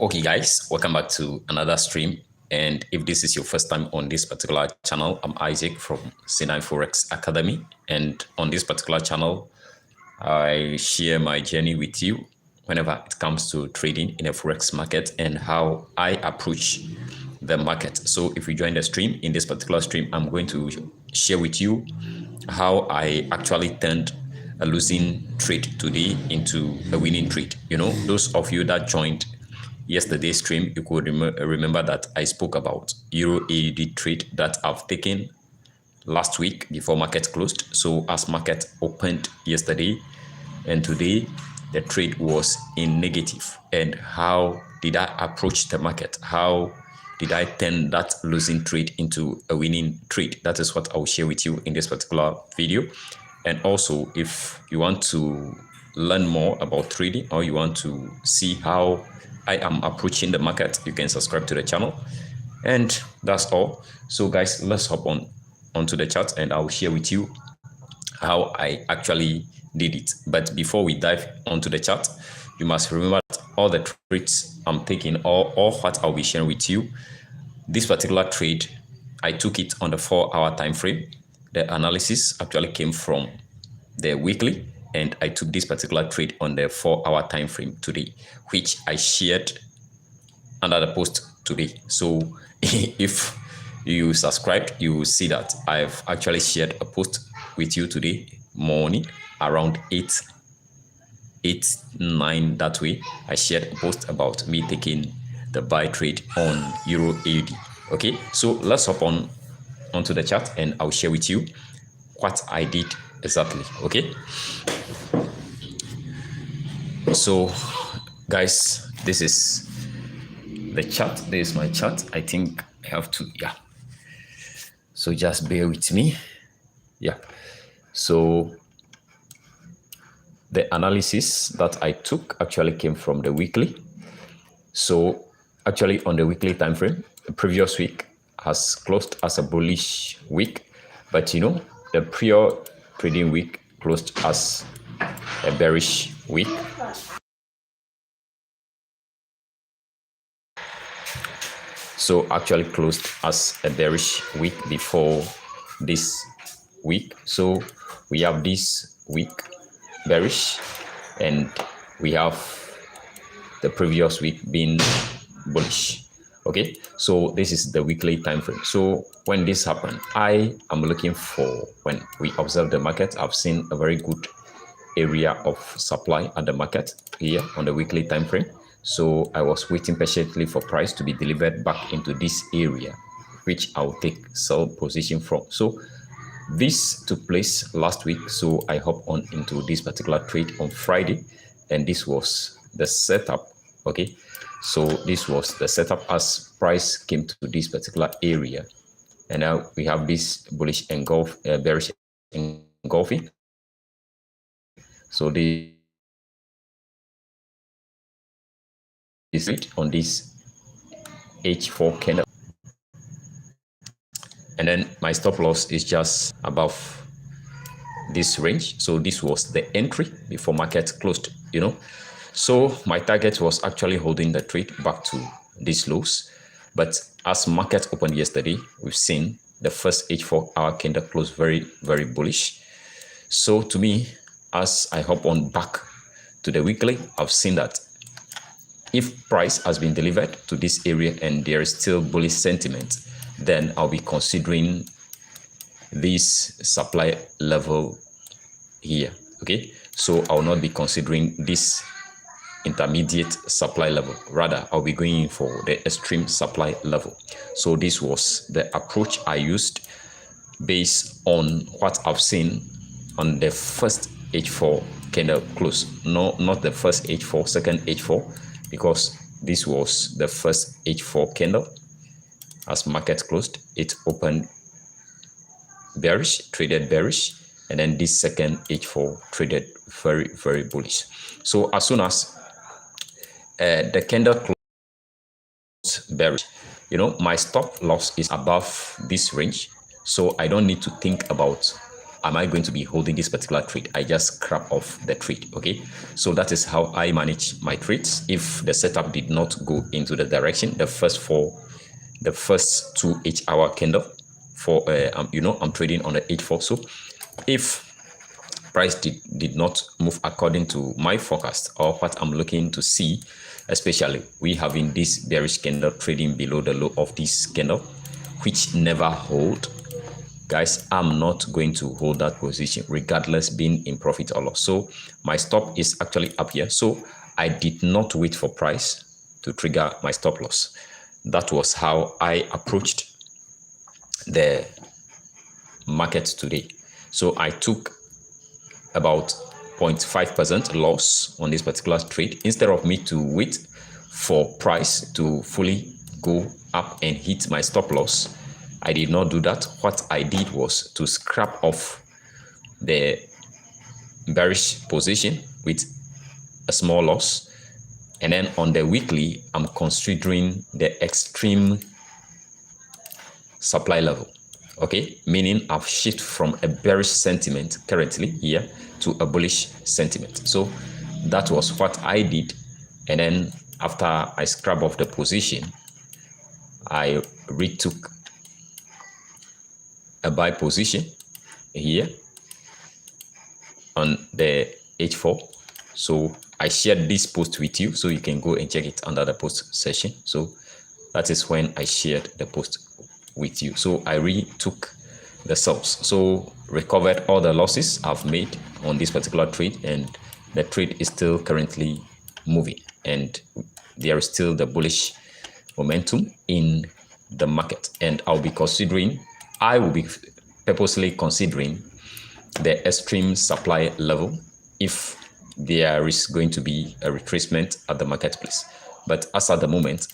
Okay guys, welcome back to another stream. And if this is your first time on this particular channel, I'm Isaac from C9 Forex Academy. And on this particular channel, I share my journey with you whenever it comes to trading in a Forex market and how I approach the market. So if you join the stream, in this particular stream, I'm going to share with you how I actually turned a losing trade today into a winning trade. You know, those of you that joined yesterday's stream, you could remember that I spoke about Euro AUD trade that I've taken last week before market closed. So as market opened yesterday and today, the trade was in negative. And how did I approach the market? How did I turn that losing trade into a winning trade? That is what I will share with you in this particular video. And also, if you want to learn more about trading or you want to see how I am approaching the market, you can subscribe to the channel. And that's all. So guys, let's hop onto the chat and I'll share with you how I actually did it. But before we dive onto the chat, you must remember that all the trades I'm taking or what I'll be sharing with you, this particular trade, I took it on the 4-hour time frame. The analysis actually came from the weekly, and I took this particular trade on the 4-hour time frame today, which I shared under the post today. So if you subscribed, you will see that I've actually shared a post with you today morning around 9 that way. I shared a post about me taking the buy trade on Euro AUD. Okay, so let's hop onto the chat and I'll share with you what I did exactly. Okay, so guys, this is the chart. This is my chart. I think I have to, yeah, so just bear with me. Yeah, so the analysis that I took actually came from the weekly. So actually on the weekly time frame, the previous week has closed as a bullish week, but you know, the prior trading week closed as a bearish week. So actually closed as a bearish week before this week. So we have this week bearish and we have the previous week being bullish. Okay, so this is the weekly time frame. So when this happened, I am looking for, when we observe the market, I've seen a very good area of supply at the market here on the weekly time frame. So I was waiting patiently for price to be delivered back into this area, which I'll take sell position from. So this took place last week. So I hopped on into this particular trade on Friday, and this was the setup. Okay, so this was the setup as price came to this particular area, and now we have this bullish bearish engulfing. So this is it on this H4 candle, and then my stop loss is just above this range. So this was the entry before market closed, you know. So my target was actually holding the trade back to these lows, but as market opened yesterday, we've seen the first H4-hour candle close very, very bullish. So to me, as I hop on back to the weekly, I've seen that if price has been delivered to this area and there is still bullish sentiment, then I'll be considering this supply level here. Okay, so I'll not be considering this intermediate supply level. Rather, I'll be going for the extreme supply level. So this was the approach I used based on what I've seen on the first H4 candle close. No, not the first H4, second H4, because this was the first H4 candle. As market closed, it opened bearish, traded bearish, and then this second H4 traded very, very bullish. So as soon as the candle closed bearish, you know, my stop loss is above this range, so I don't need to think about am I going to be holding this particular trade? I just scrap off the trade. Okay, so that is how I manage my trades. If the setup did not go into the direction, the first 2 8-hour candle for I'm trading on the 8-4. So if price did not move according to my forecast or what I'm looking to see, especially we having this bearish candle trading below the low of this candle, which never hold, guys, I'm not going to hold that position regardless being in profit or loss. So my stop is actually up here. So I did not wait for price to trigger my stop loss. That was how I approached the market today. So I took about 0.5% loss on this particular trade instead of me to wait for price to fully go up and hit my stop loss. I did not do that. What I did was to scrap off the bearish position with a small loss, and then on the weekly I'm considering the extreme supply level. Okay, meaning I've shifted from a bearish sentiment currently here to a bullish sentiment. So that was what I did, and then after I scrub off the position, I retook a buy position here on the H4. So I shared this post with you, so you can go and check it under the post session. So that is when I shared the post with you. So I retook the sells, so recovered all the losses I've made on this particular trade, and the trade is still currently moving, and there is still the bullish momentum in the market. And I will be purposely considering the extreme supply level if there is going to be a retracement at the marketplace. But as at the moment,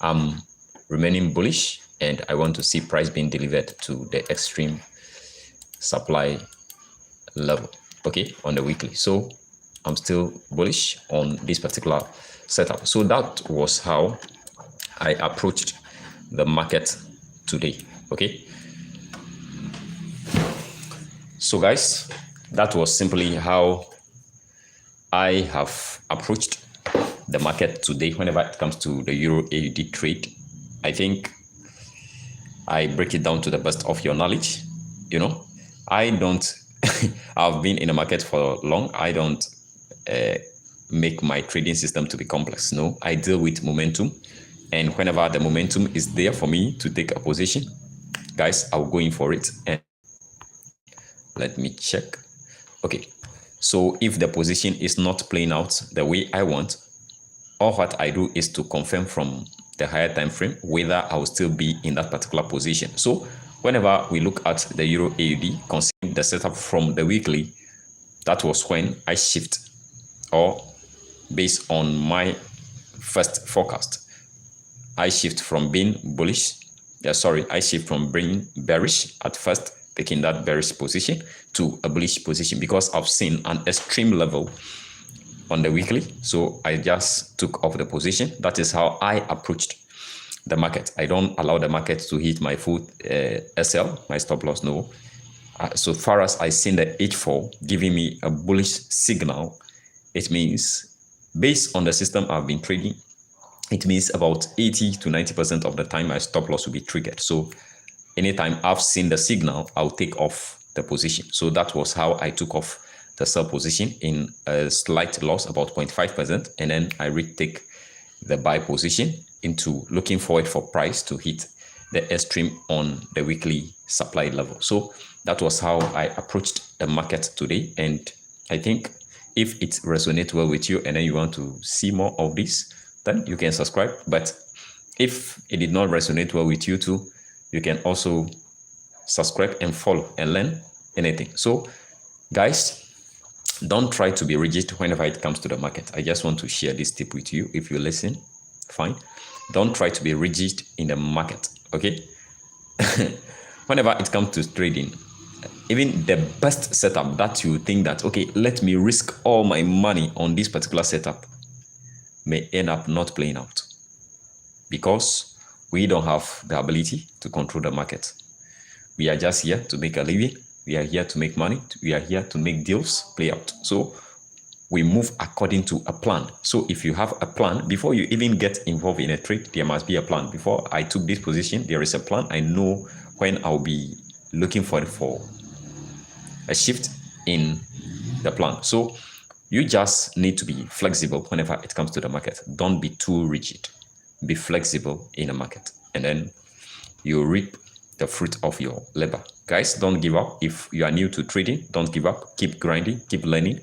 I'm remaining bullish, and I want to see price being delivered to the extreme supply level, okay, on the weekly. So I'm still bullish on this particular setup. So that was how I approached the market today, okay. So guys, that was simply how I have approached the market today whenever it comes to the Euro AUD trade. I think I break it down to the best of your knowledge. You know, I don't, I've been in the market for long. I don't make my trading system to be complex. No, I deal with momentum. And whenever the momentum is there for me to take a position, guys, I'll go in for it. And let me check. Okay. So if the position is not playing out the way I want, all what I do is to confirm from the higher time frame whether I will still be in that particular position. So whenever we look at the Euro AUD, considering the setup from the weekly, that was when I shift, or based on my first forecast, I shift from being bullish. I shift from being bearish at first, taking that bearish position, to a bullish position because I've seen an extreme level on the weekly. So I just took off the position. That is how I approached the market. I don't allow the market to hit my full SL, my stop loss, no. So far as I seen the H4 giving me a bullish signal, it means based on the system I've been trading, it means about 80 to 90% of the time my stop loss will be triggered. So anytime I've seen the signal, I'll take off the position. So that was how I took off the sell position in a slight loss, about 0.5%, and then I retake the buy position into looking forward for price to hit the extreme on the weekly supply level. So that was how I approached the market today, and I think if it resonates well with you and then you want to see more of this, then you can subscribe. But if it did not resonate well with you too, you can also subscribe and follow and learn anything. So guys, don't try to be rigid whenever it comes to the market. I just want to share this tip with you. If you listen, fine. Don't try to be rigid in the market, okay? Whenever it comes to trading, even the best setup that you think that, okay, let me risk all my money on this particular setup, may end up not playing out because we don't have the ability to control the market. We are just here to make a living, We are here to make money. We are here to make deals play out. So we move according to a plan. So if you have a plan, before you even get involved in a trade, there must be a plan. Before I took this position, there is a plan. I know when I'll be looking for a shift in the plan. So you just need to be flexible whenever it comes to the market. Don't be too rigid. Be flexible in the market, and then you reap the fruit of your labor. Guys, don't give up. If you are new to trading, don't give up. Keep grinding, keep learning.